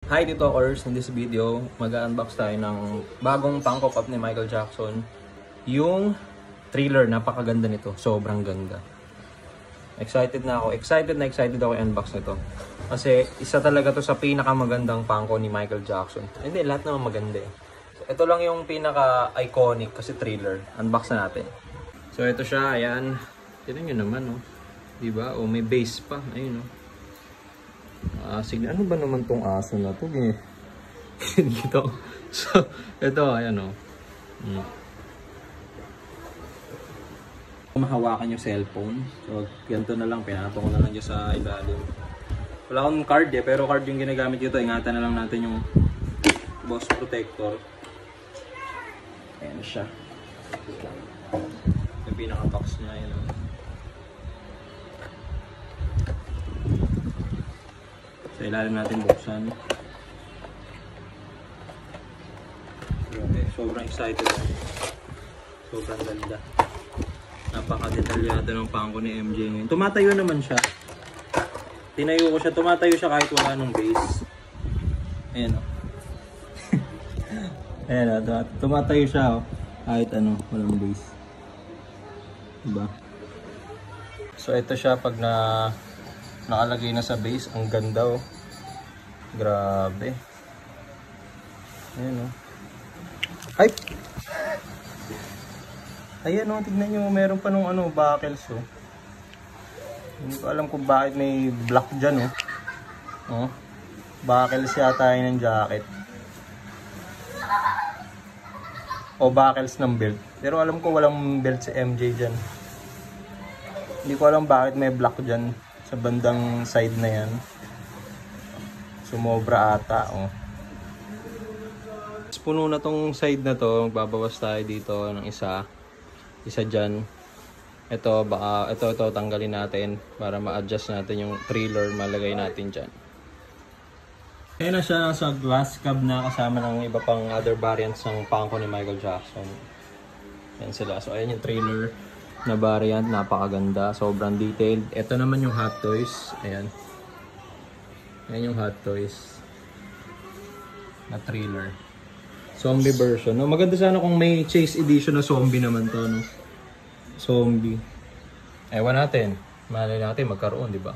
Hi TikTokers! In this video, mag-unbox tayo ng bagong Funko Pop ni Michael Jackson. Yung Thriller, napakaganda nito. Sobrang ganda. Excited na ako. Excited ako i-unbox nito. Kasi isa talaga to sa pinakamagandang Funko ni Michael Jackson. Hindi, lahat naman maganda eh. So, ito lang yung pinaka-iconic kasi Thriller. Unbox na natin. So ito siya, ayan. Tignan nyo naman oh. Diba? Oh, may base pa. Ayun oh. Sige, ano ba naman tong aso na to? Dito. So, ito, ayan o. Mahawakan yung cellphone. So, ganito na lang. Pinato ko na lang dyan sa ilalim. Wala akong card eh, pero card yung ginagamit dito. Ingatan na lang natin yung boss protector. Ayan siya. Yung pinaka-box niya, ayan o. So, ilalim natin buksan. Okay, sobrang excited ako. Sobrang ganda. Napaka-detalyado ng Funko ni MJ ngayon. Tumatayo naman siya. Tinayo ko siya. Tumatayo siya kahit wala nung base. Ayan o. Ayan o. Tumatayo siya o. Kahit ano, walang base. Diba? So, ito siya pag nakalagay na sa base. Ang ganda oh. Grabe. Ayan oh. Ay! Ayan oh, tignan nyo. Meron pa nung ano, buckles oh. Hindi ko alam kung bakit may black dyan oh. Oh. Buckles yata yun ng jacket. O buckles ng belt. Pero alam ko walang belt si MJ dyan. Hindi ko alam bakit may black dyan sa bandang side na yan. Sumobra ata oh. Puno na tong side na to. Magbabawas tayo dito ng isa dyan. Ito baka ito tanggalin natin para ma-adjust natin yung Thriller, malagay natin dyan. Kaya na siya sa glass cab na kasama ng iba pang other variants ng Funko ni Michael Jackson. Yan sila. So ayan yung Thriller na variant, napakaganda, sobrang detailed. Ito naman yung Hot Toys. Ayan. Ayan yung Hot Toys na Thriller. Zombie version. No, maganda sana kung may Chase edition na zombie naman to, no. Zombie. Ewan natin. Malay natin magkaroon, di ba?